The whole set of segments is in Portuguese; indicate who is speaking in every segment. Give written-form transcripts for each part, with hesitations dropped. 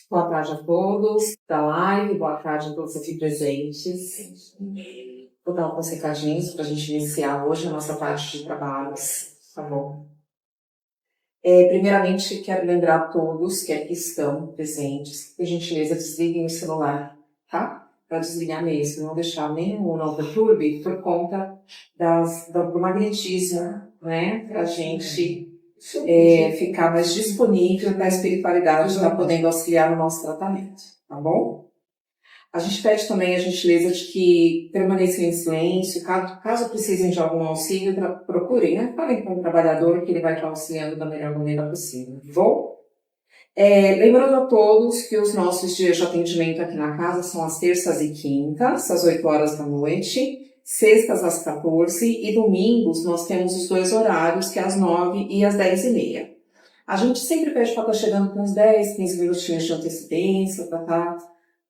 Speaker 1: Boa tarde a todos da live, boa tarde a todos aqui presentes. Vou dar alguns recadinhos para a gente iniciar hoje a nossa parte de trabalhos, tá bom? Primeiramente, quero lembrar a todos que aqui estão presentes, por gentileza, desliguem o celular, tá? Para desligar mesmo, não deixar nenhum não perturbe por conta do magnetismo, né? Para a gente ficar mais disponível para a espiritualidade estar podendo auxiliar no nosso tratamento, tá bom? A gente pede também a gentileza de que permaneçam em silêncio, caso precisem de algum auxílio, procurem, né? Falem com o trabalhador que ele vai estar auxiliando da melhor maneira possível, tá bom? Lembrando a todos que os nossos dias de atendimento aqui na casa são às terças e quintas, às 8 horas da noite, sextas às 14 e domingos nós temos os dois horários, que é às 9 e às 10h30. A gente sempre pede para estar chegando com uns 10, 15 minutinhos de antecedência, para estar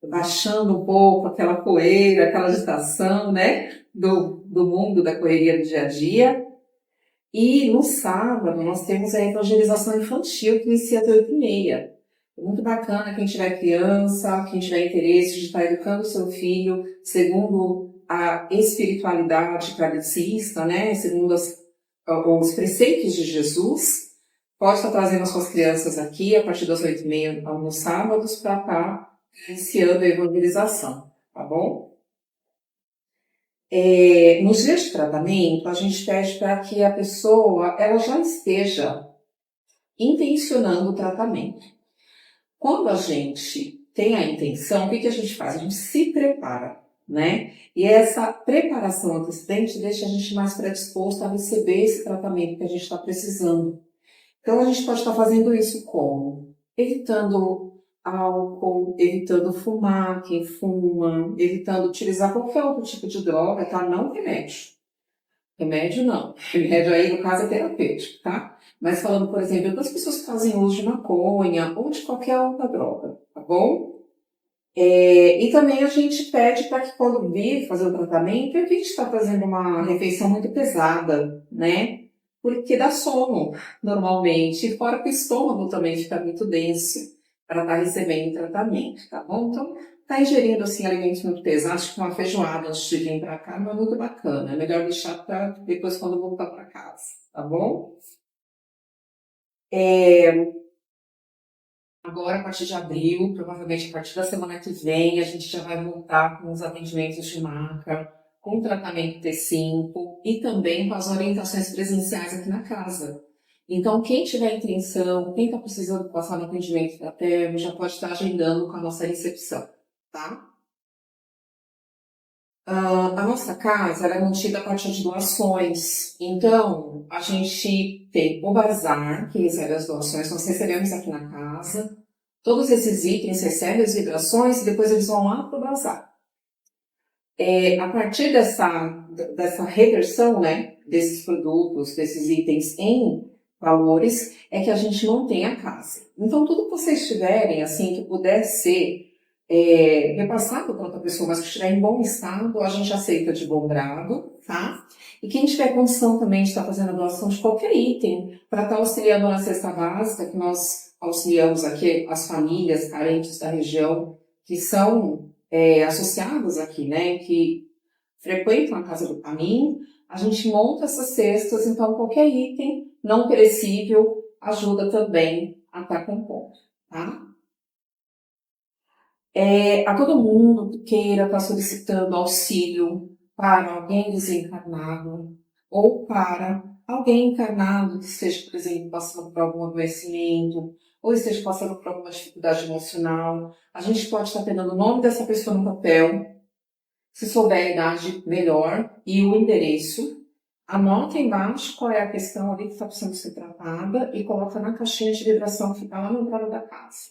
Speaker 1: baixando um pouco aquela poeira, aquela agitação, né, do mundo, da correria do dia a dia. E no sábado nós temos a evangelização infantil, que inicia às 8h30. Muito bacana quem tiver criança, quem tiver interesse de estar educando seu filho segundo a espiritualidade kardecista, né, segundo os preceitos de Jesus, pode estar trazendo as suas crianças aqui a partir das 8h30 nos sábados para estar iniciando a evangelização, tá bom? Nos dias de tratamento, a gente pede para que a pessoa ela já esteja intencionando o tratamento. Quando a gente tem a intenção, o que a gente faz? A gente se prepara, né? E essa preparação antecedente deixa a gente mais predisposto a receber esse tratamento que a gente está precisando. Então, a gente pode estar fazendo isso como? Evitando álcool, evitando fumar, quem fuma, evitando utilizar qualquer outro tipo de droga, tá? Não remédio. Remédio não. Remédio aí, no caso, é terapêutico, tá? Mas falando, por exemplo, das pessoas que fazem uso de maconha ou de qualquer outra droga, tá bom? E também a gente pede para que quando vir fazer o tratamento, evite estar fazendo uma refeição muito pesada, né? Porque dá sono, normalmente, fora que o estômago também fica muito denso para estar recebendo o tratamento, tá bom? Então, tá ingerindo, assim, alimentos muito pesados, tipo uma feijoada antes de vir para cá, não é muito bacana. É melhor deixar para depois quando voltar para casa, tá bom? Agora, a partir de abril, provavelmente a partir da semana que vem, a gente já vai voltar com os atendimentos de marca, com tratamento T5 e também com as orientações presenciais aqui na casa. Então, quem tiver intenção, quem está precisando passar no atendimento da termo, já pode estar agendando com a nossa recepção, tá? A nossa casa ela é mantida a partir de doações. Então, a gente tem o bazar, que recebe as doações, nós recebemos aqui na casa. Todos esses itens recebem as vibrações e depois eles vão lá para o bazar. A partir dessa reversão, né, desses produtos, desses itens em valores, é que a gente mantém a casa. Então, tudo que vocês tiverem, assim, que puder ser repassado para outra pessoa, mas que estiver em bom estado, a gente aceita de bom grado, tá? E quem tiver condição também de estar fazendo a doação de qualquer item, para estar auxiliando na cesta básica, que nós auxiliamos aqui as famílias carentes da região, que são associadas aqui, né, que frequentam a Casa do Caminho, a gente monta essas cestas, então qualquer item não perecível ajuda também a estar compondo, tá? A todo mundo que queira estar solicitando auxílio para alguém desencarnado ou para alguém encarnado que esteja, por exemplo, passando por algum adoecimento ou esteja passando por alguma dificuldade emocional, a gente pode estar pegando o nome dessa pessoa no papel, se souber a idade melhor e o endereço, anota embaixo qual é a questão ali que está precisando ser tratada e coloca na caixinha de vibração que está lá na entrada da casa,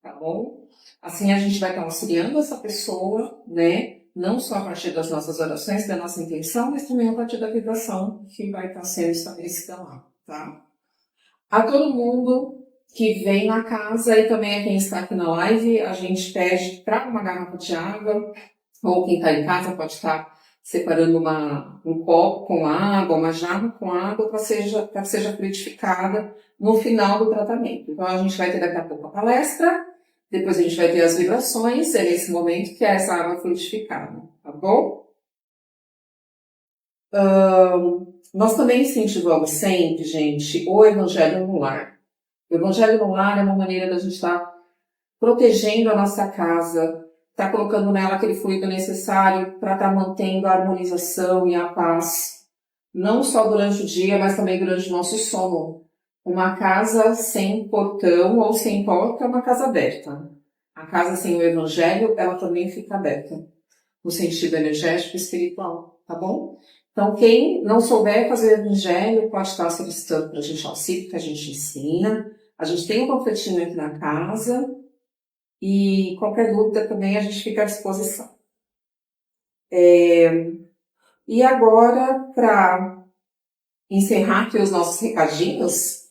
Speaker 1: tá bom? Assim a gente vai estar auxiliando essa pessoa, né? Não só a partir das nossas orações, da nossa intenção, mas também a partir da vibração que vai estar sendo estabelecida lá, tá? A todo mundo que vem na casa e também a quem está aqui na live, a gente pede para uma garrafa de água, ou quem está em casa pode estar separando um copo com água, uma jarra com água para que seja frutificada no final do tratamento. Então a gente vai ter daqui a pouco a palestra Depois a gente vai ter as vibrações, é nesse momento que é essa água frutificada, tá bom? Nós também incentivamos sempre, gente, o Evangelho no lar. O Evangelho no lar é uma maneira da gente estar protegendo a nossa casa, estar colocando nela aquele fluido necessário para estar mantendo a harmonização e a paz, não só durante o dia, mas também durante o nosso sono. Uma casa sem portão ou sem porta é uma casa aberta. A casa sem o Evangelho, ela também fica aberta, no sentido energético e espiritual, tá bom? Então, quem não souber fazer o Evangelho pode estar solicitando para a gente auxílio, que a gente ensina. A gente tem um panfletinho aqui na casa e qualquer dúvida também a gente fica à disposição. E agora, para encerrar aqui os nossos recadinhos,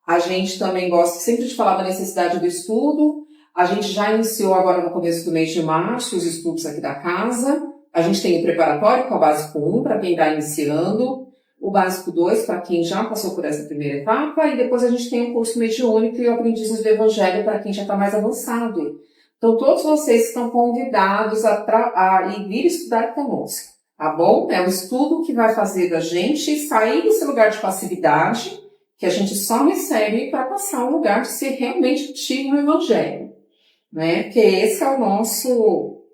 Speaker 1: a gente também gosta sempre de falar da necessidade do estudo. A gente já iniciou agora no começo do mês de março os estudos aqui da casa. A gente tem o preparatório, que é o básico 1, para quem está iniciando, o básico 2, para quem já passou por essa primeira etapa, e depois a gente tem o curso mediúnico e o aprendizes do Evangelho para quem já está mais avançado. Então, todos vocês estão convidados a vir estudar conosco, tá bom? É um estudo que vai fazer da gente sair desse lugar de passividade, que a gente só recebe para passar um lugar de ser realmente ativo no Evangelho, né? Porque esse é o nosso,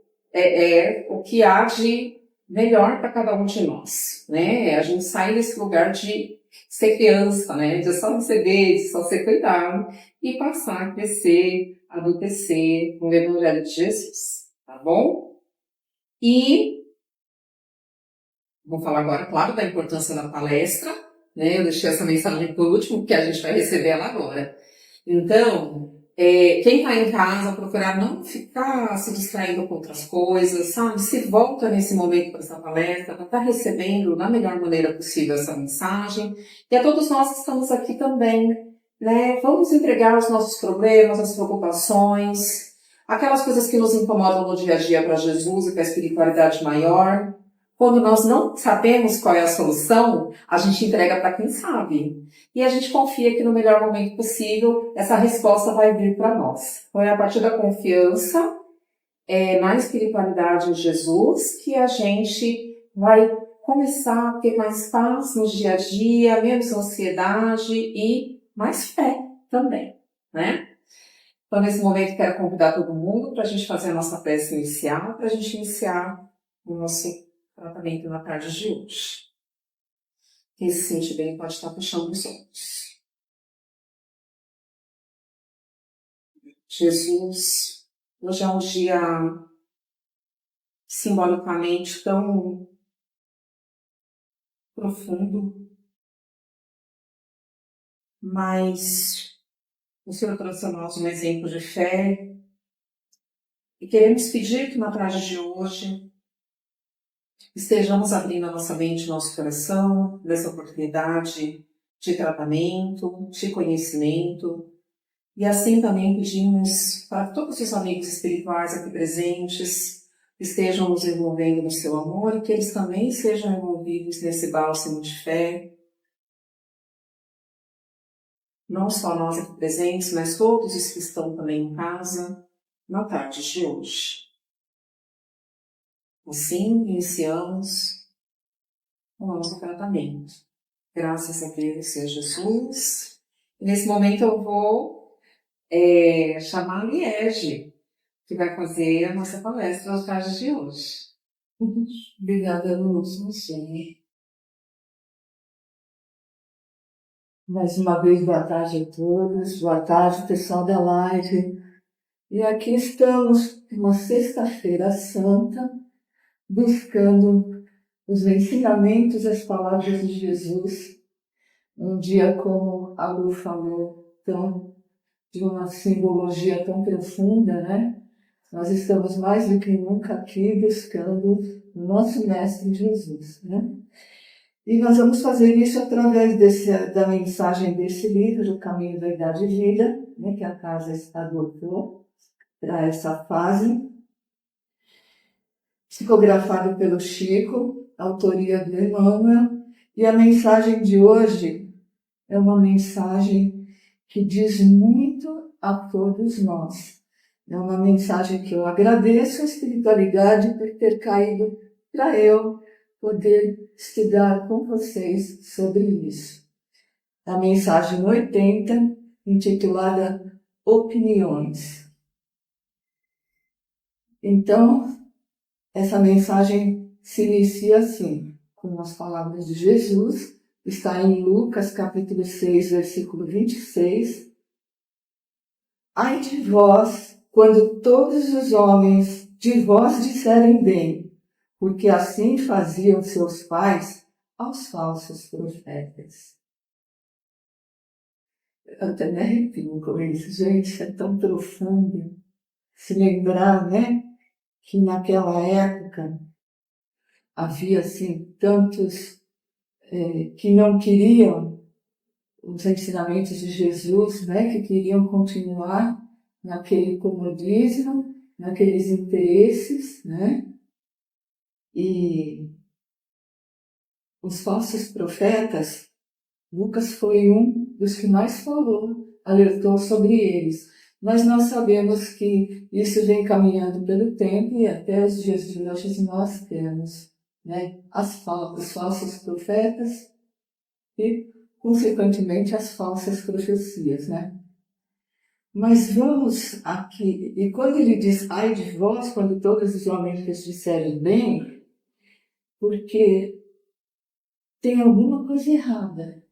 Speaker 1: o que há de melhor para cada um de nós, né? A gente sair desse lugar de ser criança, né? De só receber, de só ser cuidado e passar a crescer, adultecer no Evangelho de Jesus, tá bom? E vou falar agora, claro, da importância da palestra, né? Eu deixei essa mensagem por último, porque a gente vai receber ela agora. Então, quem está em casa, procurar não ficar se distraindo com outras coisas, sabe? Se volta nesse momento para essa palestra, para estar recebendo da melhor maneira possível essa mensagem. E a todos nós que estamos aqui também, né? Vamos entregar os nossos problemas, as preocupações, aquelas coisas que nos incomodam no dia a dia para Jesus e para a espiritualidade maior. Quando nós não sabemos qual é a solução, a gente entrega para quem sabe. E a gente confia que no melhor momento possível, essa resposta vai vir para nós. Então é a partir da confiança na espiritualidade de Jesus que a gente vai começar a ter mais paz no dia a dia, menos ansiedade e mais fé também, né? Então nesse momento quero convidar todo mundo para a gente fazer a nossa prece inicial, para a gente iniciar o nosso tratamento na tarde de hoje. Quem se sente bem pode estar fechando os olhos. Jesus, hoje é um dia simbolicamente tão profundo, mas o Senhor trouxe a nós um exemplo de fé e queremos pedir que na tarde de hoje estejamos abrindo a nossa mente e nosso coração dessa oportunidade de tratamento, de conhecimento. E assim também pedimos para todos os amigos espirituais aqui presentes estejam nos envolvendo no seu amor e que eles também sejam envolvidos nesse bálsamo de fé. Não só nós aqui presentes, mas todos os que estão também em casa na tarde de hoje. Assim, iniciamos o nosso tratamento. Graças a Deus, Senhor Jesus. E nesse momento eu vou chamar a Liege, que vai fazer a nossa palestra na tarde de hoje.
Speaker 2: Obrigada, Lúcia. Sim. Mais uma vez, boa tarde a todos. Boa tarde, pessoal da live. E aqui estamos, uma sexta-feira santa, buscando os ensinamentos, as palavras de Jesus. Um dia, como a Lu falou, de uma simbologia tão profunda, né? Nós estamos mais do que nunca aqui buscando o nosso Mestre Jesus, né? E nós vamos fazer isso através da mensagem desse livro, O Caminho, Verdade e Vida, né, que a casa adotou para essa fase, psicografado pelo Chico, autoria do Emmanuel. E a mensagem de hoje é uma mensagem que diz muito a todos nós. É uma mensagem que eu agradeço à espiritualidade por ter caído para eu poder estudar com vocês sobre isso. A mensagem 80, intitulada Opiniões. Então, essa mensagem se inicia assim, com as palavras de Jesus, está em Lucas capítulo 6, versículo 26. Ai de vós, quando todos os homens de vós disserem bem, porque assim faziam seus pais aos falsos profetas. Eu até me arrepio com isso, gente, é tão profundo se lembrar, né, que naquela época havia, assim, tantos que não queriam os ensinamentos de Jesus, né, que queriam continuar naquele comodismo, naqueles interesses, né, e os falsos profetas, Lucas foi um dos que mais falou, alertou sobre eles. Mas nós sabemos que isso vem caminhando pelo tempo e até os dias de hoje nós temos, né, os falsos profetas e, consequentemente, as falsas profecias, né? Mas vamos aqui, e quando ele diz, ai de vós, quando todos os homens vos disserem bem, porque tem alguma coisa errada.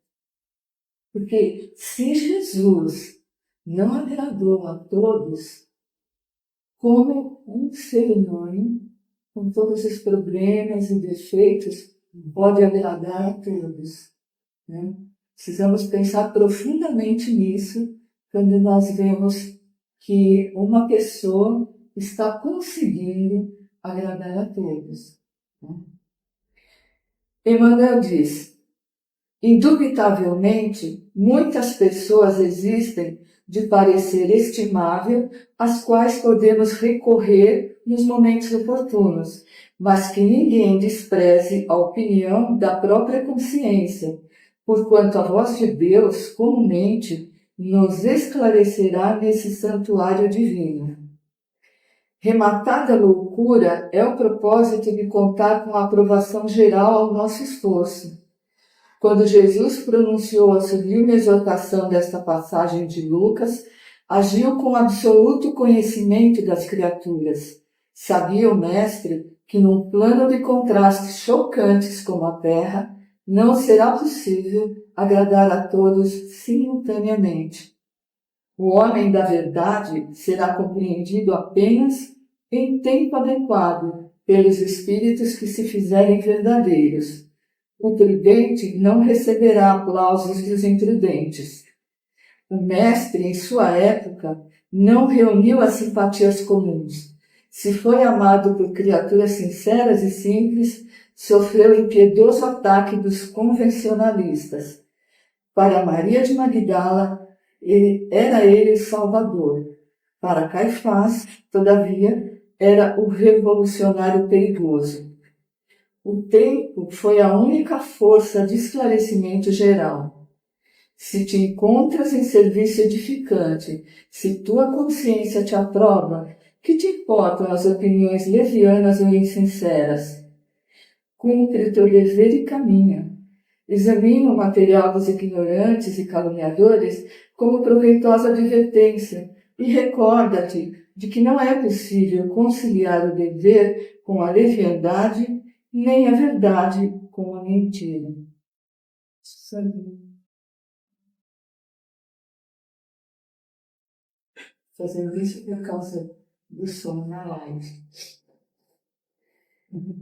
Speaker 2: Porque se Jesus não agradou a todos, como um ser humano, com todos os problemas e defeitos, pode agradar a todos, né? Precisamos pensar profundamente nisso quando nós vemos que uma pessoa está conseguindo agradar a todos, né? Emmanuel diz: indubitavelmente, muitas pessoas existem de parecer estimável, às quais podemos recorrer nos momentos oportunos, mas que ninguém despreze a opinião da própria consciência, porquanto a voz de Deus, comumente, nos esclarecerá nesse santuário divino. Rematada loucura é o propósito de contar com a aprovação geral ao nosso esforço. Quando Jesus pronunciou a sublime exortação desta passagem de Lucas, agiu com absoluto conhecimento das criaturas. Sabia o Mestre que num plano de contrastes chocantes como a Terra, não será possível agradar a todos simultaneamente. O homem da verdade será compreendido apenas em tempo adequado pelos espíritos que se fizerem verdadeiros. O prudente não receberá aplausos dos imprudentes. O mestre, em sua época, não reuniu as simpatias comuns. Se foi amado por criaturas sinceras e simples, sofreu impiedoso ataque dos convencionalistas. Para Maria de Magdala, era ele o Salvador. Para Caifás, todavia, era o revolucionário perigoso. O tempo foi a única força de esclarecimento geral. Se te encontras em serviço edificante, se tua consciência te aprova, que te importam as opiniões levianas ou insinceras? Cumpre o teu dever e caminha. Examina o material dos ignorantes e caluniadores como proveitosa advertência e recorda-te de que não é possível conciliar o dever com a leviandade nem a verdade com a mentira. Fazendo isso por causa do som na live.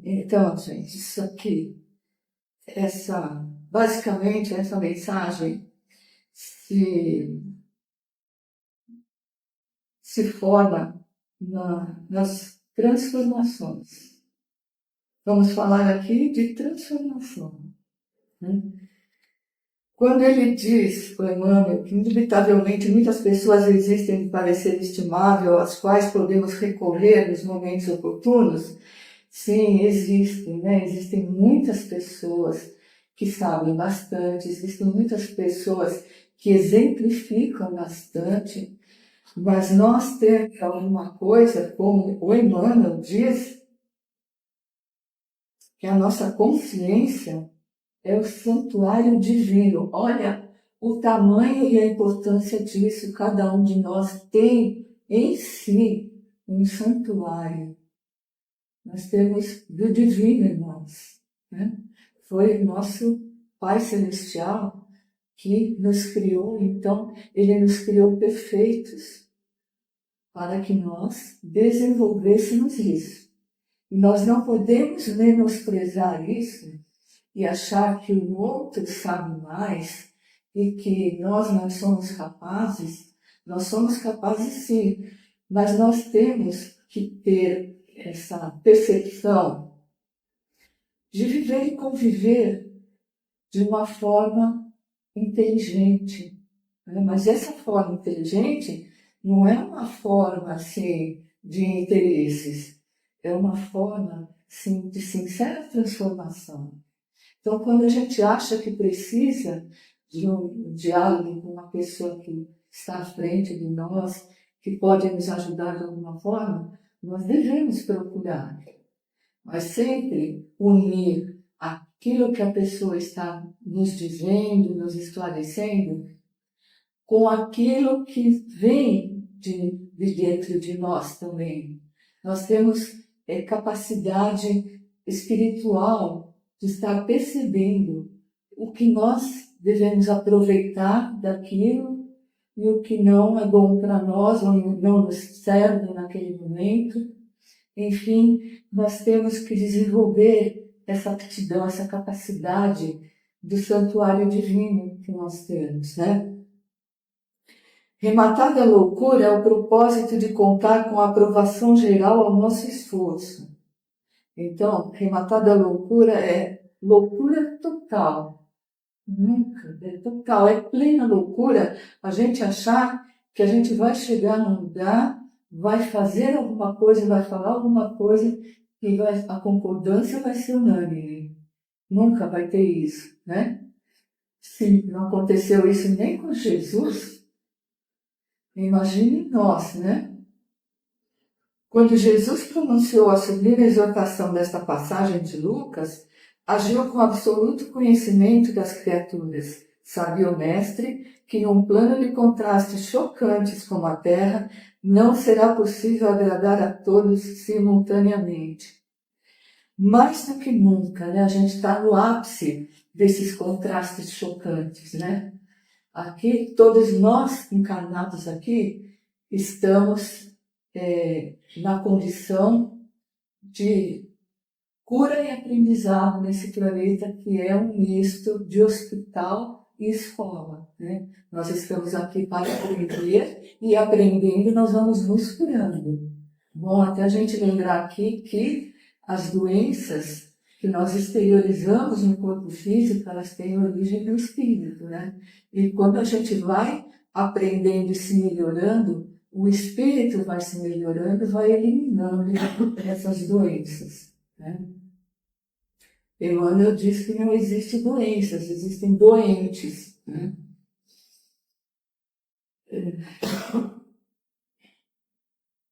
Speaker 2: Então, gente, isso aqui, basicamente, essa mensagem se forma nas transformações. Vamos falar aqui de transformação, né? Quando ele diz, o Emmanuel, que indubitavelmente muitas pessoas existem de parecer estimável, às quais podemos recorrer nos momentos oportunos, sim, existem, né? Existem muitas pessoas que sabem bastante, existem muitas pessoas que exemplificam bastante, Mas nós temos alguma coisa, como o Emmanuel diz, que a nossa consciência é o santuário divino. Olha o tamanho e a importância disso. Cada um de nós tem em si um santuário. Nós temos do divino em nós, né? Foi o nosso Pai Celestial que nos criou, então Ele nos criou perfeitos para que nós desenvolvêssemos isso. E nós não podemos menosprezar isso e achar que o outro sabe mais e que nós não somos capazes. Nós somos capazes sim, mas nós temos que ter essa percepção de viver e conviver de uma forma inteligente. Né? Mas essa forma inteligente não é uma forma assim de interesses, é uma forma sim, de sincera transformação. Então, quando a gente acha que precisa de um diálogo com uma pessoa que está à frente de nós, que pode nos ajudar de alguma forma, nós devemos procurar, mas sempre unir aquilo que a pessoa está nos dizendo, nos esclarecendo, com aquilo que vem de dentro de nós também. Nós temos capacidade espiritual de estar percebendo o que nós devemos aproveitar daquilo e o que não é bom para nós ou não nos serve naquele momento. Enfim, nós temos que desenvolver essa aptidão, essa capacidade do santuário divino que nós temos, né? Rematada a loucura é o propósito de contar com a aprovação geral ao nosso esforço. Então, rematada a loucura é loucura total. Nunca, é total, é plena loucura a gente achar que a gente vai chegar num lugar, vai fazer alguma coisa, vai falar alguma coisa e a concordância vai ser unânime. Nunca vai ter isso, né? Se não aconteceu isso nem com Jesus, imagine nós, né? Quando Jesus pronunciou a sublime exortação desta passagem de Lucas, agiu com absoluto conhecimento das criaturas. Sabia o mestre que em um plano de contrastes chocantes como a Terra, não será possível agradar a todos simultaneamente. Mais do que nunca, né? A gente está no ápice desses contrastes chocantes, né? Aqui, todos nós encarnados aqui, estamos na condição de cura e aprendizado nesse planeta que é um misto de hospital e escola, né? Nós estamos aqui para aprender e aprendendo nós vamos nos curando. Bom, até a gente lembrar aqui que as doenças que nós exteriorizamos no corpo físico, elas têm origem no espírito, né? E quando a gente vai aprendendo e se melhorando, o espírito vai se melhorando, vai eliminando essas doenças, né? Emmanuel diz que não existe doenças, existem doentes, né?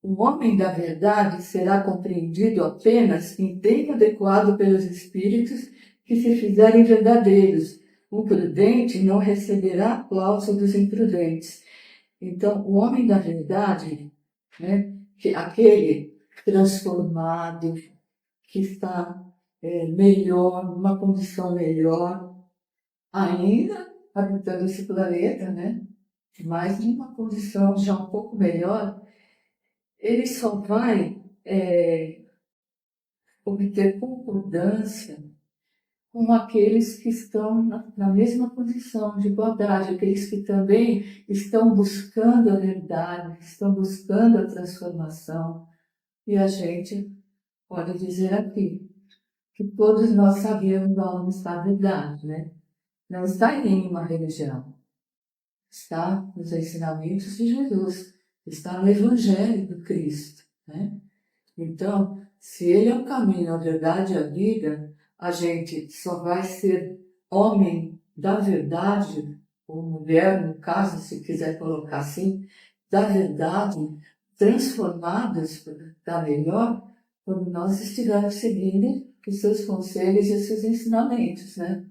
Speaker 2: O homem da verdade será compreendido apenas em tempo adequado pelos espíritos que se fizerem verdadeiros. O prudente não receberá aplauso dos imprudentes. Então, o homem da verdade, né, aquele transformado, que está melhor, numa condição melhor, ainda habitando esse planeta, né, mas numa condição já um pouco melhor, ele só vai obter concordância com aqueles que estão na mesma condição de igualdade, aqueles que também estão buscando a verdade, estão buscando a transformação. E a gente pode dizer aqui que todos nós sabemos onde está a verdade, né? Não está em nenhuma religião, está nos ensinamentos de Jesus, está no Evangelho do Cristo, né? Então, se ele é o caminho, a verdade e a vida, a gente só vai ser homem da verdade, ou mulher, no caso, se quiser colocar assim, da verdade transformados para melhor quando nós estivermos seguindo os seus conselhos e os seus ensinamentos, né?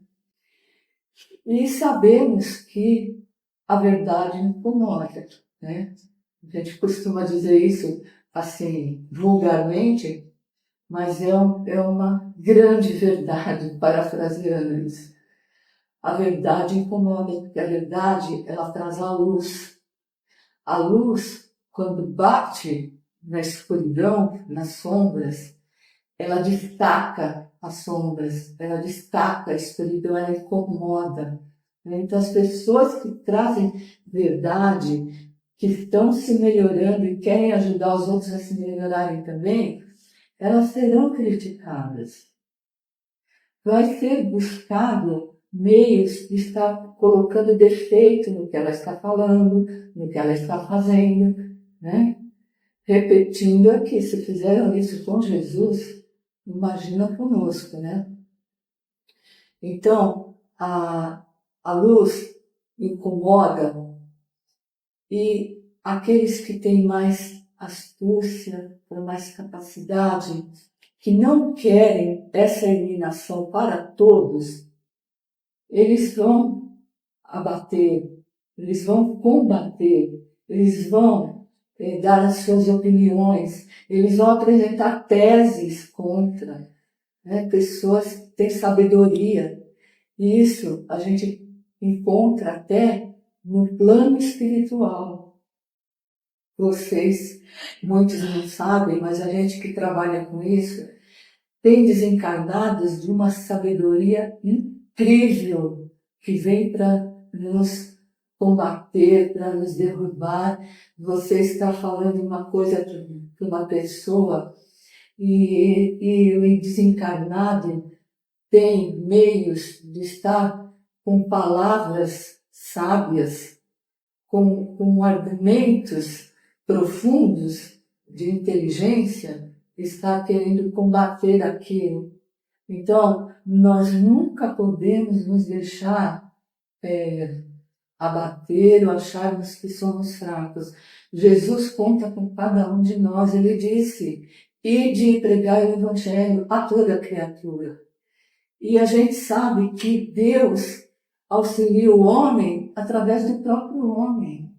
Speaker 2: E sabemos que a verdade incomoda, né? A gente costuma dizer isso assim, vulgarmente, mas é uma grande verdade, parafraseando isso. A verdade incomoda, porque a verdade, ela traz a luz. A luz, quando bate na escuridão, nas sombras, ela destaca as sombras, ela destaca a escuridão, ela incomoda. Então, as pessoas que trazem verdade, que estão se melhorando e querem ajudar os outros a se melhorarem também, elas serão criticadas. Vai ser buscado meios de estar colocando defeito no que ela está falando, no que ela está fazendo, né? Repetindo aqui, se fizeram isso com Jesus, imagina conosco, né? Então, a luz incomoda e aqueles que têm mais astúcia, ou mais capacidade, que não querem essa eliminação para todos, eles vão abater, eles vão combater, eles vão dar as suas opiniões, eles vão apresentar teses contra, né? Pessoas que têm sabedoria. E isso a gente encontra até no plano espiritual. Vocês, muitos não sabem, mas a gente que trabalha com isso, tem desencarnados de uma sabedoria incrível que vem para nos combater, para nos derrubar. Você está falando uma coisa para uma pessoa e o desencarnado tem meios de estar com palavras sábias, com argumentos profundos de inteligência, está querendo combater aquilo. Então, nós nunca podemos nos deixar abater ou acharmos que somos fracos. Jesus conta com cada um de nós. Ele disse, ide pregar o Evangelho a toda criatura. E a gente sabe que Deus auxilia o homem através do próprio homem.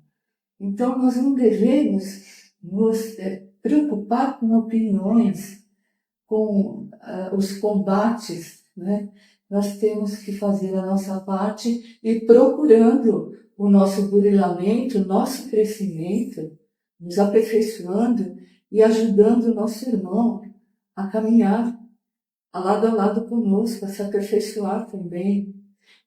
Speaker 2: Então, nós não devemos nos preocupar com opiniões, com os combates, né? Nós temos que fazer a nossa parte e procurando o nosso burilamento, o nosso crescimento, nos aperfeiçoando e ajudando o nosso irmão a caminhar a lado conosco, a se aperfeiçoar também.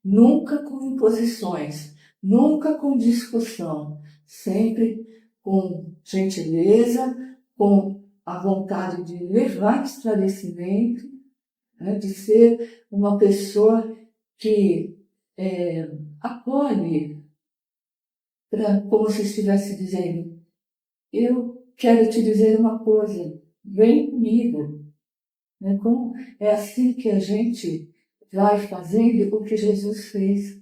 Speaker 2: Nunca com imposições, nunca com discussão, sempre com gentileza, com a vontade de levar esclarecimento, né, de ser uma pessoa que acolhe, como se estivesse dizendo, eu quero te dizer uma coisa, vem comigo. Né? Como é assim que a gente vai fazendo o que Jesus fez.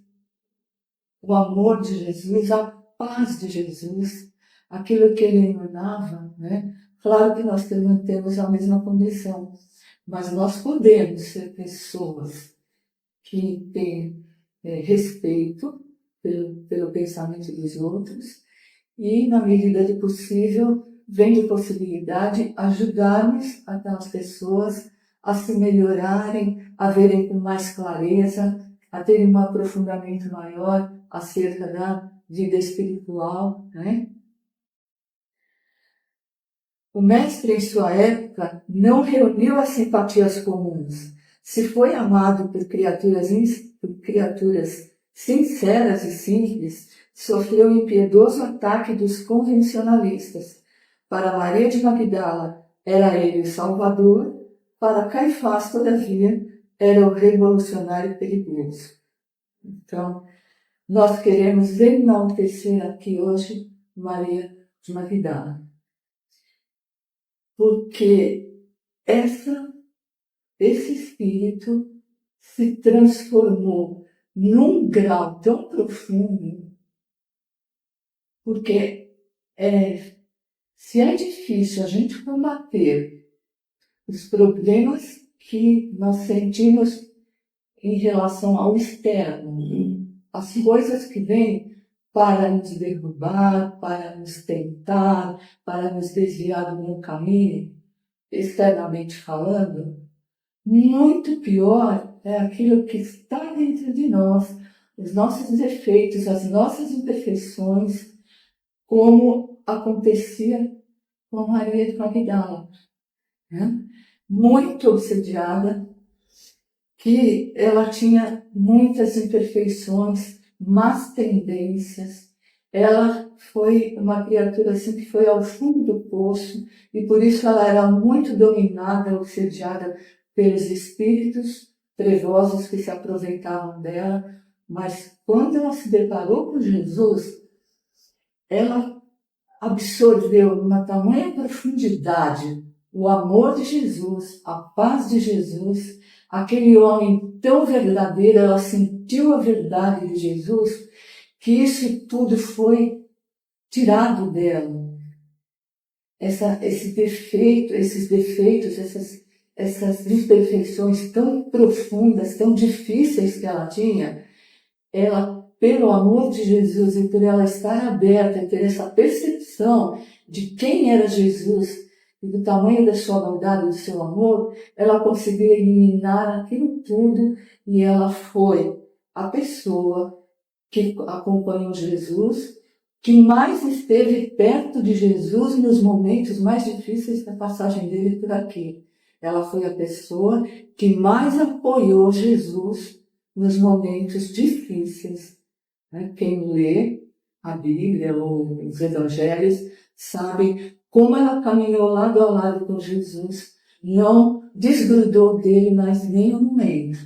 Speaker 2: O amor de Jesus, a paz de Jesus, aquilo que ele emanava, né? Claro que nós temos a mesma condição, mas nós podemos ser pessoas que têm respeito pelo pensamento dos outros e, na medida do possível, vem de possibilidade ajudarmos aquelas pessoas a se melhorarem, a verem com mais clareza, a terem um aprofundamento maior acerca da vida espiritual, né? O mestre, em sua época, não reuniu as simpatias comuns. Se foi amado por criaturas sinceras e simples, sofreu o impiedoso ataque dos convencionalistas. Para Maria de Magdala, era ele o Salvador, para Caifás, todavia, era o revolucionário perigoso. Então, nós queremos enaltecer aqui hoje Maria de Magdala, porque esse espírito se transformou num grau tão profundo, porque Se é difícil a gente combater os problemas que nós sentimos em relação ao externo, as coisas que vêm para nos derrubar, para nos tentar, para nos desviar do bom caminho, externamente falando, muito pior é aquilo que está dentro de nós, os nossos defeitos, as nossas imperfeições, como acontecia com Maria de Magdala, né? Muito obsediada, que ela tinha muitas imperfeições, más tendências. Ela foi uma criatura assim que foi ao fundo do poço e por isso ela era muito dominada, obsediada pelos espíritos trevosos que se aproveitavam dela. Mas quando ela se deparou com Jesus, ela absorveu numa tamanha profundidade o amor de Jesus, a paz de Jesus, aquele homem tão verdadeiro, ela sentiu a verdade de Jesus, que isso tudo foi tirado dela. Esses defeitos, essas imperfeições tão profundas, tão difíceis que ela tinha, ela, pelo amor de Jesus e por ela estar aberta e ter essa percepção de quem era Jesus e do tamanho da sua bondade e do seu amor, ela conseguiu eliminar aquilo tudo e ela foi a pessoa que acompanhou Jesus, que mais esteve perto de Jesus nos momentos mais difíceis da passagem dele por aqui. Ela foi a pessoa que mais apoiou Jesus nos momentos difíceis. Quem lê a Bíblia ou os Evangelhos sabe como ela caminhou lado a lado com Jesus, não desgrudou dele mais nem um momento.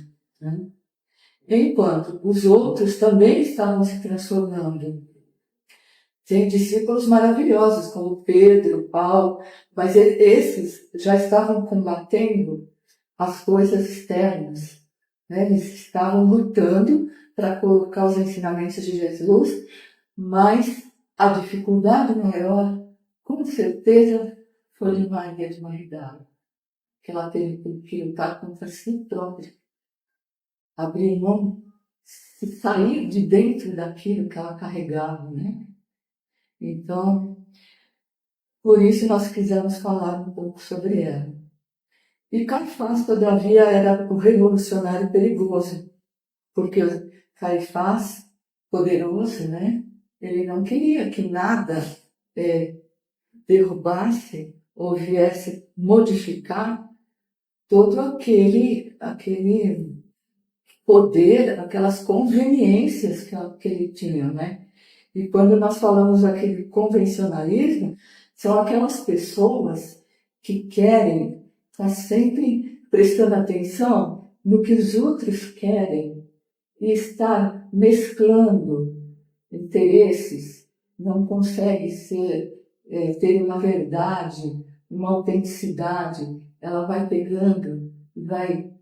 Speaker 2: Enquanto os outros também estavam se transformando. Tem discípulos maravilhosos, como Pedro, Paulo, mas esses já estavam combatendo as coisas externas. Eles estavam lutando para colocar os ensinamentos de Jesus, mas a dificuldade maior, com certeza, foi de Maria de Magdala, que ela teve que lutar contra si própria, abrir mão, se sair de dentro daquilo que ela carregava, né? Então, por isso nós quisemos falar um pouco sobre ela. E Caifás, todavia, era o revolucionário perigoso, porque Caifás, poderoso, né? Ele não queria que nada derrubasse ou viesse modificar todo aquele poder, aquelas conveniências que ele tinha, né? E quando nós falamos aqui de convencionalismo, são aquelas pessoas que querem estar sempre prestando atenção no que os outros querem e estar mesclando interesses, não consegue ter uma verdade, uma autenticidade. Ela vai pegando, vai,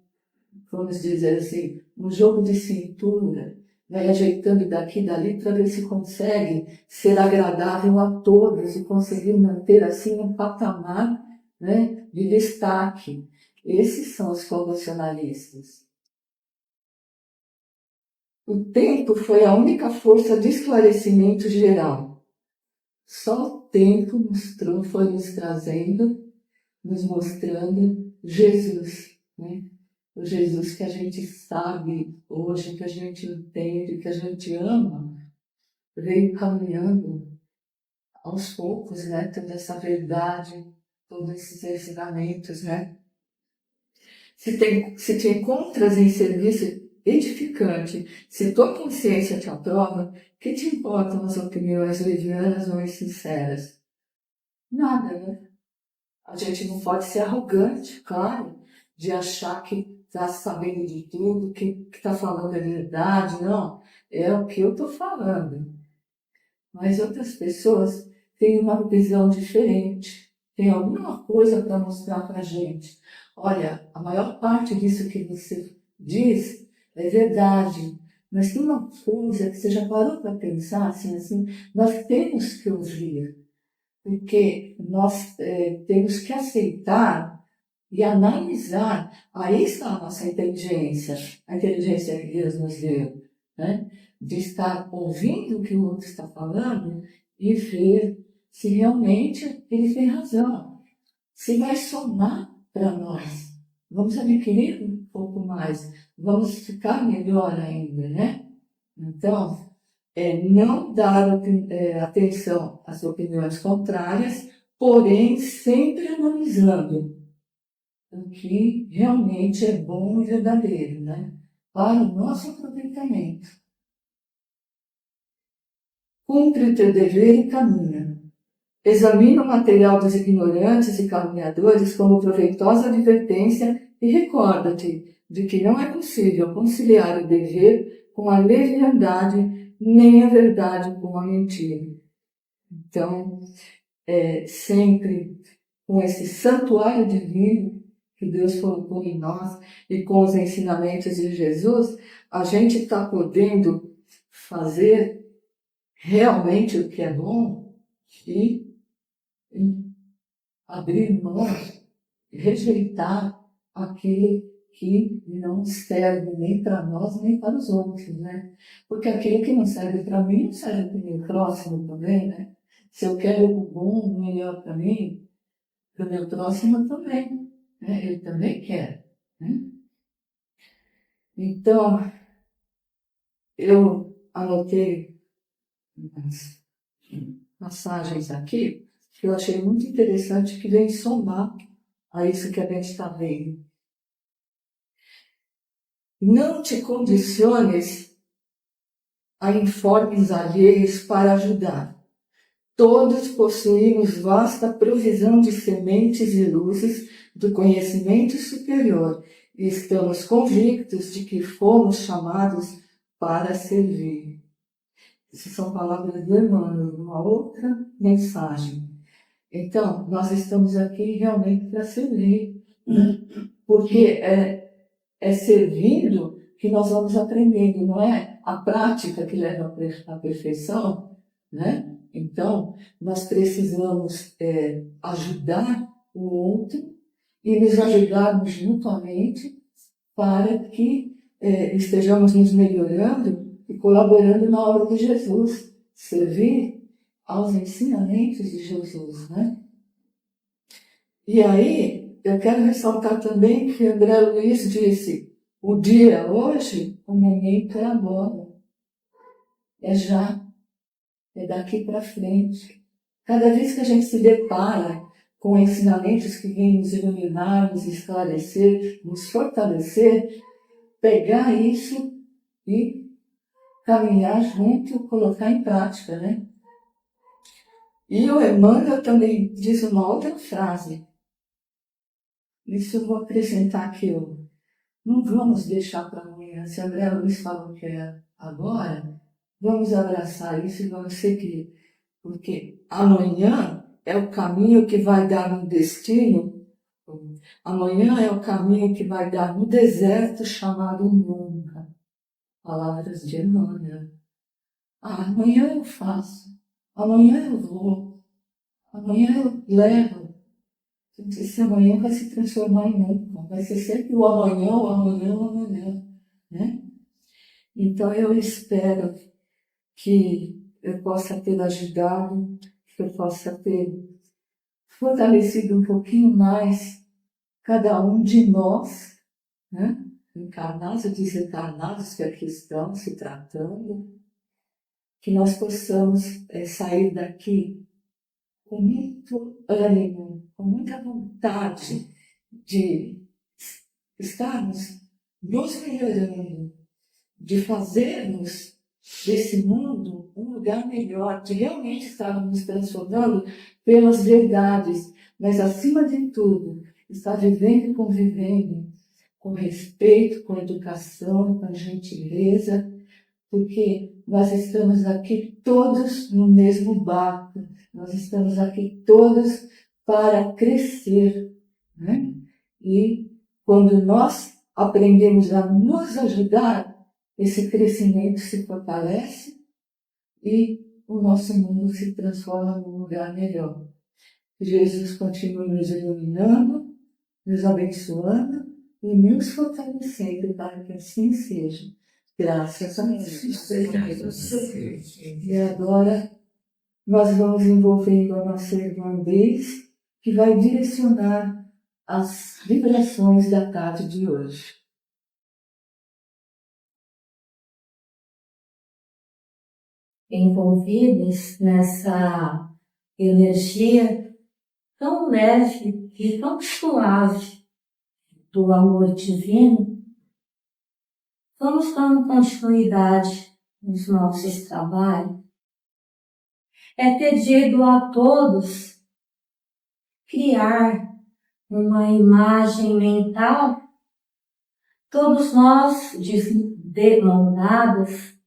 Speaker 2: vamos dizer assim, um jogo de cintura, vai ajeitando daqui e dali para ver se consegue ser agradável a todos e conseguir manter assim um patamar, né, de destaque. Esses são os convencionalistas. O tempo foi a única força de esclarecimento geral. Só o tempo foi nos trazendo, nos mostrando Jesus, né? O Jesus que a gente sabe hoje, que a gente entende, que a gente ama, veio caminhando aos poucos, né? Toda essa verdade, todos esses ensinamentos, né? Se te encontras em serviço edificante, se tua consciência te aprova, que te importam as opiniões levianas ou insinceras? Nada, né? A gente não pode ser arrogante, claro, de achar que está sabendo de tudo, que está falando a verdade, não. É o que eu estou falando. Mas outras pessoas têm uma visão diferente, têm alguma coisa para mostrar para a gente. Olha, a maior parte disso que você diz é verdade, mas tem uma coisa que você já parou para pensar, assim, nós temos que ouvir. porque nós temos que aceitar e analisar. Aí está a nossa inteligência, a inteligência que Deus nos deu, né? De estar ouvindo o que o outro está falando e ver se realmente ele tem razão, se vai somar para nós. Vamos adquirir um pouco mais, vamos ficar melhor ainda, né? Então, não dar atenção às opiniões contrárias, porém sempre analisando o que realmente é bom e verdadeiro, né? Para o nosso aproveitamento. Cumpre o teu dever e caminha. Examina o material dos ignorantes e caluniadores como proveitosa advertência e recorda-te de que não é possível conciliar o dever com a leviandade, nem a verdade com a mentira. Então, sempre com esse santuário divino que Deus colocou em nós e com os ensinamentos de Jesus, a gente está podendo fazer realmente o que é bom e abrir mão, rejeitar aquele que não serve nem para nós nem para os outros, né? Porque aquele que não serve para mim não serve para o meu próximo também, né? Se eu quero o bom, o melhor para mim, para o meu próximo também, né? Ele também quer, né? Então, eu anotei umas passagens aqui que eu achei muito interessante, que vem somar a isso que a gente está vendo. Não te condiciones a informes alheios para ajudar. Todos possuímos vasta provisão de sementes e luzes do conhecimento superior e estamos convictos de que fomos chamados para servir. Essas são palavras do Emmanuel, uma outra mensagem. Então, nós estamos aqui realmente para servir, né? Porque é servindo que nós vamos aprendendo, não é a prática que leva à perfeição, né? Então, nós precisamos ajudar o outro e nos ajudarmos mutuamente para que estejamos nos melhorando e colaborando na obra de Jesus, servir aos ensinamentos de Jesus, né? E aí, eu quero ressaltar também que André Luiz disse: o dia é hoje, o momento é agora. É já, é daqui para frente. Cada vez que a gente se depara com ensinamentos que vêm nos iluminar, nos esclarecer, nos fortalecer, pegar isso e caminhar junto, colocar em prática, né? E o Emmanuel também diz uma outra frase. Isso eu vou acrescentar aqui. Não vamos deixar para amanhã. Se André Luiz falou que é agora, vamos abraçar isso e vamos seguir. Porque amanhã é o caminho que vai dar no destino. Amanhã é o caminho que vai dar no deserto chamado nunca. Palavras de Emmanuel. Amanhã eu faço. Amanhã eu vou. Amanhã eu levo. Esse amanhã vai se transformar em nunca. Vai ser sempre o amanhã, o amanhã, o amanhã. Né? Então eu espero que eu possa ter ajudado, que eu possa ter fortalecido um pouquinho mais cada um de nós, né? Encarnados e desencarnados que aqui estão se tratando, que nós possamos sair daqui com muito ânimo, com muita vontade de estarmos nos melhorando, de fazermos desse mundo um lugar melhor, de realmente estarmos nos transformando pelas verdades, mas acima de tudo, estar vivendo e convivendo com respeito, com educação, com gentileza, porque nós estamos aqui todos no mesmo barco, nós estamos aqui todos para crescer, né? E quando nós aprendemos a nos ajudar, esse crescimento se fortalece e o nosso mundo se transforma num lugar melhor. Que Jesus continue nos iluminando, nos abençoando e nos fortalecendo para que assim seja. Graças a Deus. E agora nós vamos envolvendo a nossa irmã Deise, que vai direcionar as vibrações da tarde de hoje.
Speaker 3: Envolvidos nessa energia tão leve e tão suave do amor divino, vamos dando continuidade nos nossos trabalhos. É pedido a todos criar uma imagem mental, todos nós desmontados,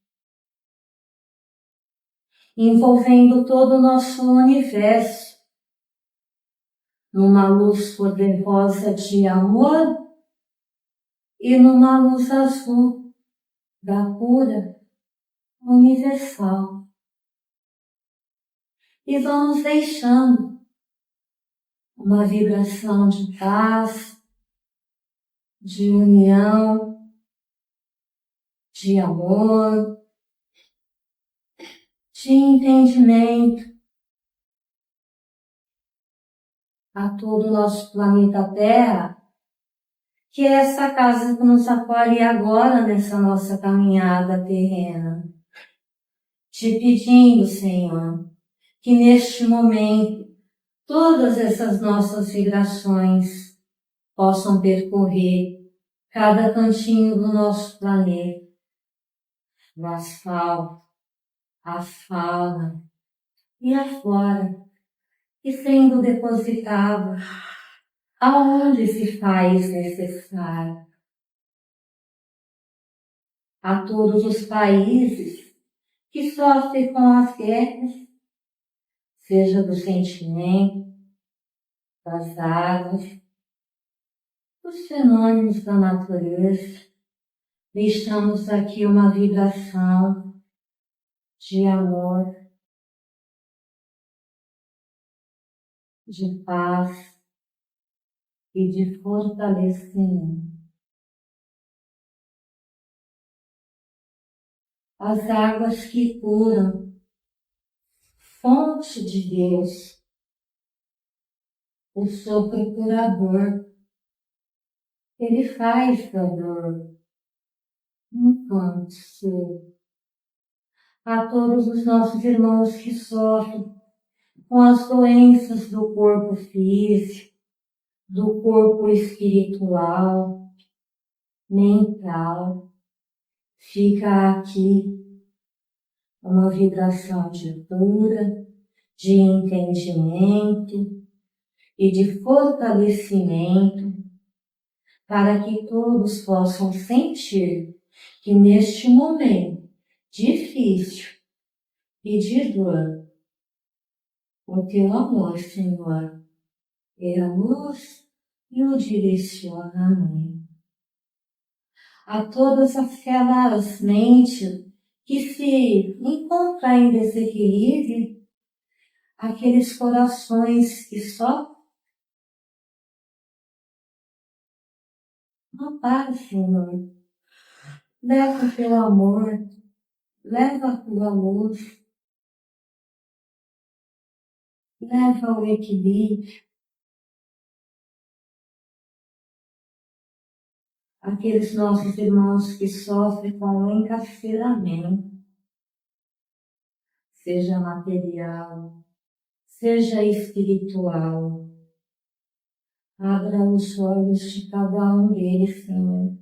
Speaker 3: envolvendo todo o nosso universo numa luz poderosa de amor e numa luz azul da cura universal. E vamos deixando uma vibração de paz, de união, de amor, de entendimento a todo o nosso planeta Terra, que é essa casa que nos acolhe agora nessa nossa caminhada terrena. Te pedindo, Senhor, que neste momento todas essas nossas vibrações possam percorrer cada cantinho do nosso planeta, o asfalto, a fauna e a flora, e sendo depositado aonde se faz necessário. A todos os países que sofrem com as guerras, seja do sentimento, das águas, dos fenômenos da natureza, deixamos aqui uma vibração de amor, de paz e de fortalecimento. As águas que curam, fonte de Deus, o sopro curador, ele faz da dor um canto seu. A todos os nossos irmãos que sofrem com as doenças do corpo físico, do corpo espiritual, mental, fica aqui uma vibração de cura, de entendimento e de fortalecimento, para que todos possam sentir que neste momento difícil e de dor, o teu amor, Senhor, é a luz e o direcionamento. A todas aquelas mentes que se encontram em desequilíbrio, aqueles corações que só ampara, Senhor. Leva o teu amor, leva a tua luz, leva o equilíbrio. Aqueles nossos irmãos que sofrem com o encarceramento, seja material, seja espiritual. Abra os olhos de cada um deles, Senhor,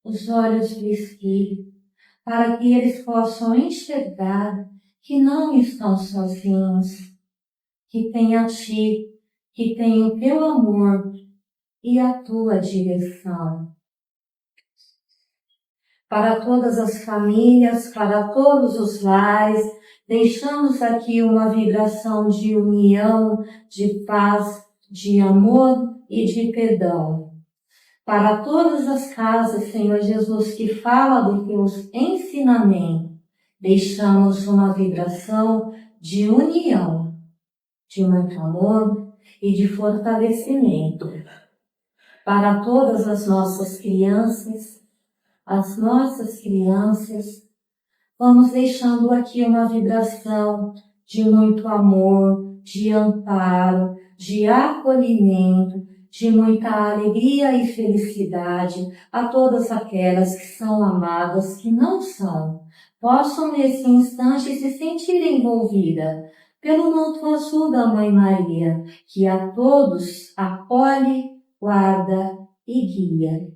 Speaker 3: os olhos do Espírito, para que eles possam enxergar que não estão sozinhos, que tem a Ti, que tem o Teu amor e a Tua direção. Para todas as famílias, para todos os lares, deixamos aqui uma vibração de união, de paz, de amor e de perdão. Para todas as casas, Senhor Jesus, que fala dos teus ensinamentos, deixamos uma vibração de união, de muito amor e de fortalecimento para todas as nossas crianças. As nossas crianças, vamos deixando aqui uma vibração de muito amor, de amparo, de acolhimento, de muita alegria e felicidade a todas aquelas que são amadas, que não são, possam nesse instante se sentir envolvidas pelo manto azul da Mãe Maria, que a todos acolhe, guarda e guia.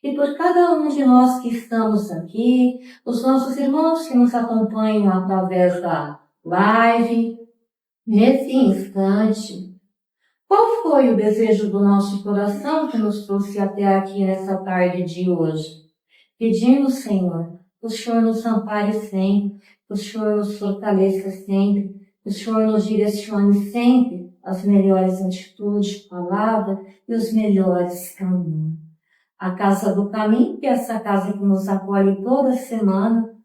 Speaker 3: E por cada um de nós que estamos aqui, os nossos irmãos que nos acompanham através da live, nesse instante, qual foi o desejo do nosso coração que nos trouxe até aqui nessa tarde de hoje? Pedimos, Senhor, que o Senhor nos ampare sempre, que o Senhor nos fortaleça sempre, que o Senhor nos direcione sempre as melhores atitudes, palavras e os melhores caminhos. A Casa do Caminho, que é essa casa que nos acolhe toda semana,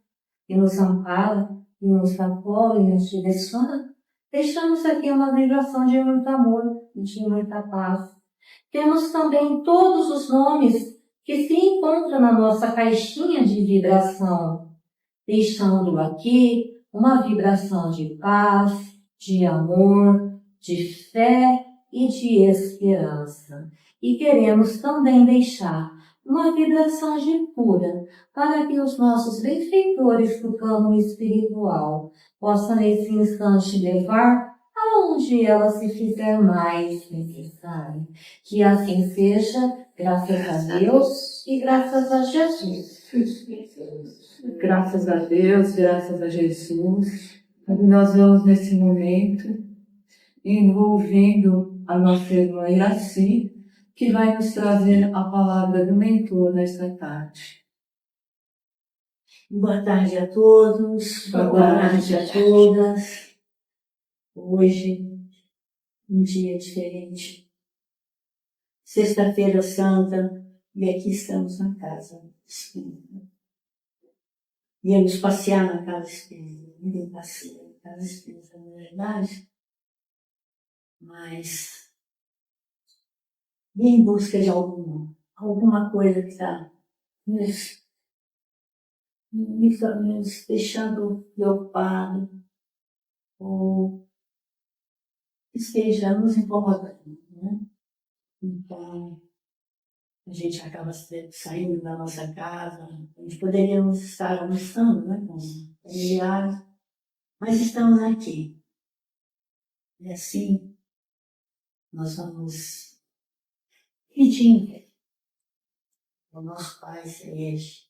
Speaker 3: que nos ampara, que nos apoia e nos direciona, deixamos aqui uma vibração de muito amor e de muita paz. Temos também todos os nomes que se encontram na nossa caixinha de vibração, deixando aqui uma vibração de paz, de amor, de fé e de esperança. E queremos também deixar uma vibração de cura para que os nossos benfeitores do plano espiritual possam nesse instante levar aonde ela se fizer mais necessária. Que assim seja, graças a Deus e graças a Jesus.
Speaker 2: Graças a Deus, graças a Jesus, nós vamos nesse momento envolvendo a nossa irmã Iraci, que vai nos trazer a palavra do mentor nesta tarde.
Speaker 3: Boa tarde a todos, boa tarde a todas. Hoje, um dia diferente. Sexta-feira Santa, e aqui estamos na Casa Espírita. Viemos passear na Casa Espírita, ninguém passeia na Casa Espírita, na verdade, mas vim em busca de alguma coisa que está nos deixando preocupados ou esteja nos incomodando, né? Então, a gente acaba saindo da nossa casa, a gente poderíamos estar almoçando, né, com familiares, mas estamos aqui. E assim, nós vamos pedindo ao nosso Pai Celeste.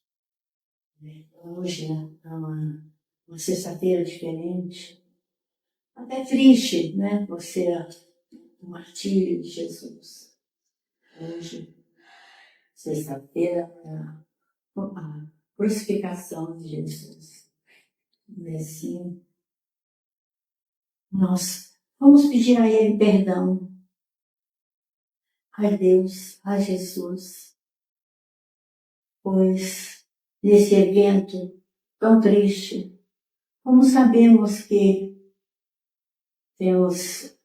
Speaker 3: Hoje é uma sexta-feira diferente, até triste, né, por ser o martírio de Jesus. Hoje, sexta-feira, é a crucificação de Jesus. E assim, nós vamos pedir a Ele perdão, a Deus, a Jesus, pois nesse evento tão triste, como sabemos que temos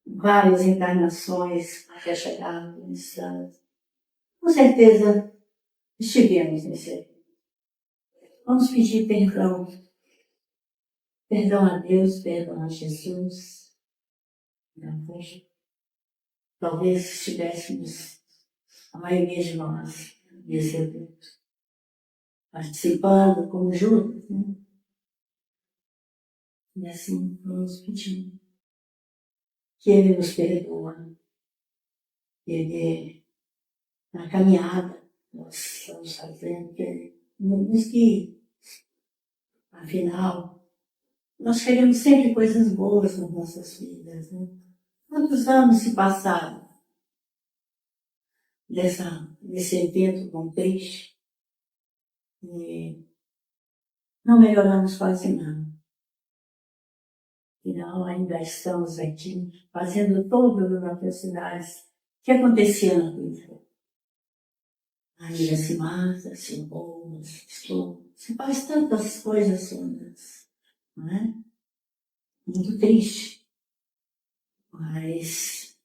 Speaker 3: várias encarnações até chegar no instante, com certeza estivemos nesse evento. Vamos pedir perdão. Perdão a Deus, perdão a Jesus. Talvez estivéssemos, a maioria de nós, nesse evento, participando como juntos, né? E assim vamos pedir que Ele nos perdoa, que Ele, na caminhada que nós estamos fazendo, que Ele nos guie. Afinal, nós queremos sempre coisas boas nas nossas vidas, né? Quantos anos se passaram desse evento tão triste e não melhoramos quase nada. Afinal, ainda estamos aqui fazendo todas as atrocidades que aconteciam na vida. Ainda se mata, se rouba, se faz tantas coisas sonas, não é? Muito triste.
Speaker 2: mas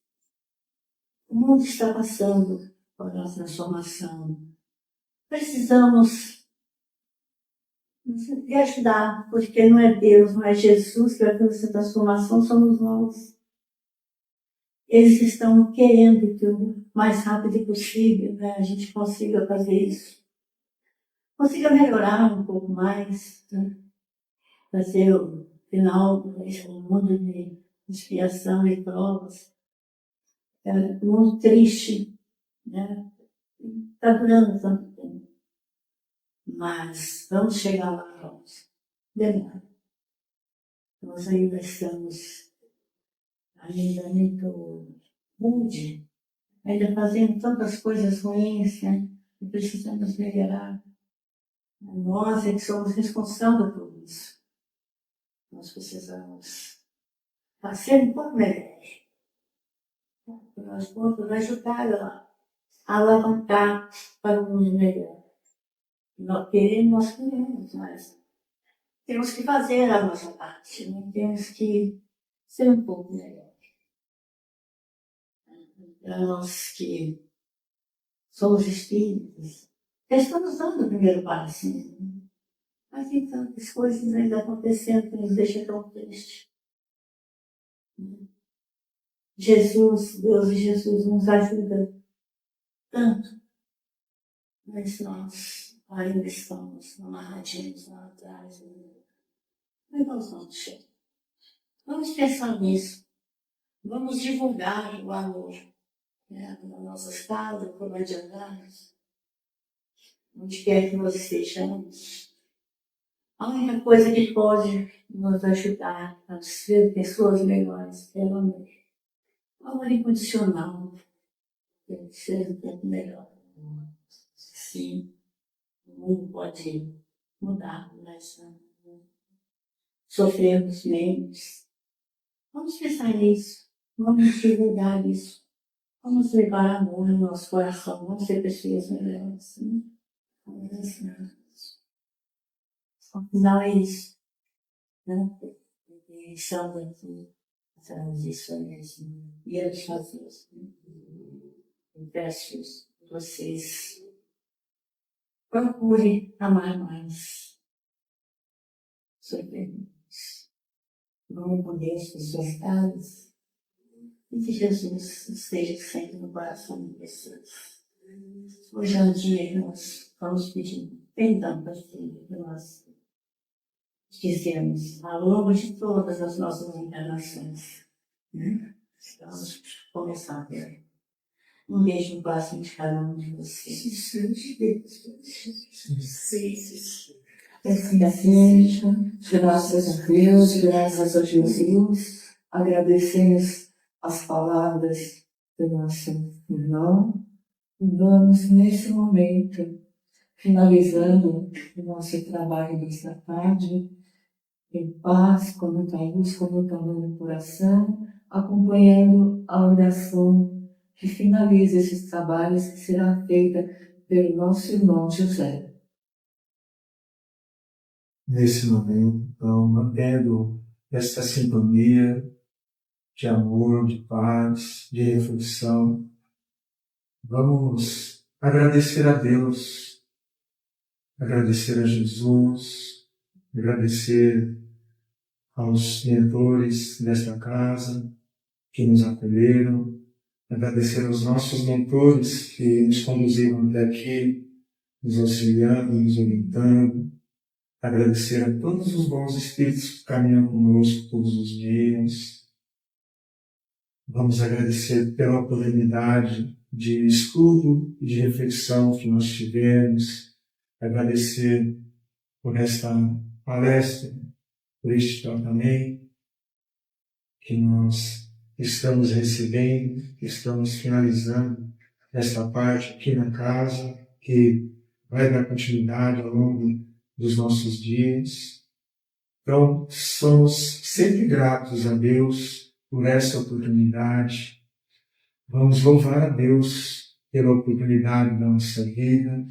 Speaker 2: o mundo está passando por uma transformação. Precisamos de ajudar, porque não é Deus, não é Jesus que vai fazer essa transformação, somos nós. Eles estão querendo que o mais rápido possível, né, a gente consiga fazer isso. Consiga melhorar um pouco mais, né? Fazer o final desse mundo de expiação e provas. É um mundo triste, né? Está durando tanto tempo. Mas vamos chegar lá, vamos. Demora. Nós ainda estamos muito rude, ainda fazendo tantas coisas ruins, né? E precisamos melhorar. Nós é que somos responsáveis por isso. Nós precisamos fazer um pouco melhor. Nós vamos ajudar a alavancar para um mundo melhor. Nós queremos, mas temos que fazer a nossa parte. Né? Temos que ser um pouco melhor. Nós que somos espíritos, estamos dando o primeiro passo. Mas tem tantas coisas ainda acontecendo que nos deixa tão triste. Jesus, Deus e Jesus nos ajuda tanto, mas nós ainda estamos amarradinhos lá atrás. Mas nós vamos chegar. Vamos pensar nisso. Vamos divulgar o amor, né? Na nossa casa, por onde andarmos, onde quer que nós estejamos. A única coisa que pode nos ajudar a ser pessoas melhores é o amor. O amor incondicional. Tem que ser um pouco melhor. Sim, o mundo pode mudar, mas sofremos menos. Vamos pensar nisso. Vamos divulgar isso. Vamos levar amor no nosso coração. Vamos ser pessoas melhores. Afinal é isso. Né? São aqui as transições e eles fazem isso. Peço que vocês procurem amar mais. Sorprendentes. Vamos poder as suas casas. E que Jesus esteja sempre no coração de vocês. Hoje é um dia que nós vamos pedir perdão para Ele, que nós dizemos ao longo de todas as nossas encarnações. Vamos começar a ver. Um beijo no coração de cada um de vocês.
Speaker 3: Assim seja, graças a Deus, graças a Jesus, agradecemos as palavras do nosso irmão e vamos nesse momento, finalizando o nosso trabalho desta tarde, em paz, com muita luz, com muito amor no coração, acompanhando a oração que finaliza esses trabalhos, que será feita pelo nosso irmão José.
Speaker 4: Nesse momento, então, mantendo esta sintonia de amor, de paz, de reflexão, vamos agradecer a Deus, agradecer a Jesus, agradecer aos mentores desta casa que nos acolheram, agradecer aos nossos mentores que nos conduziram até aqui, nos auxiliando, nos orientando, agradecer a todos os bons espíritos que caminham conosco todos os dias. Vamos agradecer pela oportunidade de estudo e de reflexão que nós tivemos. Agradecer por esta palestra, por este tratamento que nós estamos recebendo, que estamos finalizando esta parte aqui na casa, que vai dar continuidade ao longo dos nossos dias. Então, somos sempre gratos a Deus por essa oportunidade. Vamos louvar a Deus pela oportunidade da nossa vida,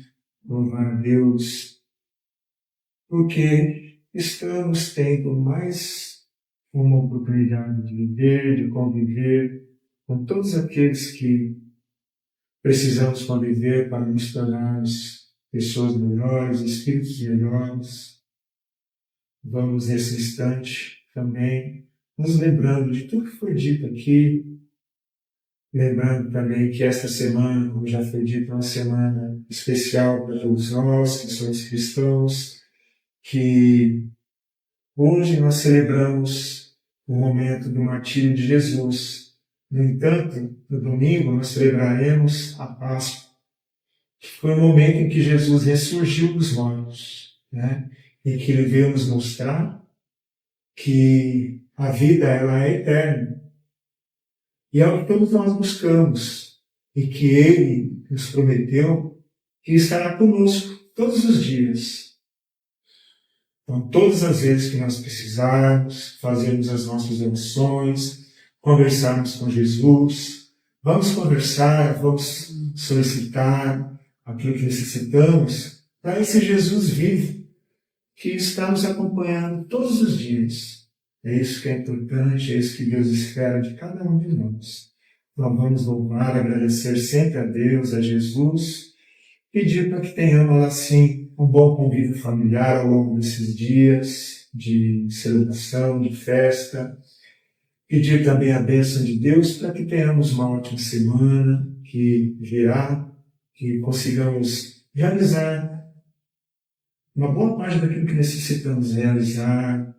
Speaker 4: louvar a Deus porque estamos tendo mais uma oportunidade de viver, de conviver com todos aqueles que precisamos conviver para nos tornarmos pessoas melhores, espíritos melhores. Vamos, nesse instante, também nos lembrando de tudo que foi dito aqui, lembrando também que esta semana, como já foi dito, é uma semana especial para todos nós, que somos cristãos, que hoje nós celebramos o momento do martírio de Jesus. No entanto, no domingo nós celebraremos a Páscoa, que foi o momento em que Jesus ressurgiu dos mortos, né? E que ele veio nos mostrar que a vida ela é eterna. E é o que todos nós buscamos. E que ele nos prometeu que estará conosco todos os dias. Então, todas as vezes que nós precisarmos, fazermos as nossas orações, conversarmos com Jesus, vamos conversar, vamos solicitar aquilo que necessitamos para esse Jesus vivo que está nos acompanhando todos os dias. É isso que é importante, é isso que Deus espera de cada um de nós. Então vamos louvar, agradecer sempre a Deus, a Jesus, pedir para que tenhamos assim um bom convívio familiar ao longo desses dias de celebração, de festa. Pedir também a bênção de Deus para que tenhamos uma ótima semana que virá, que consigamos realizar uma boa parte daquilo que necessitamos realizar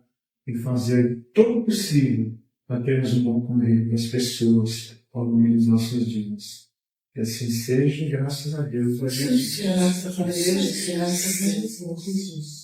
Speaker 4: e fazer todo o possível para termos um bom convívio com as pessoas ao longo dos nossos dias. Que assim seja, graças a Deus.
Speaker 1: Graças a Deus, graças a Jesus.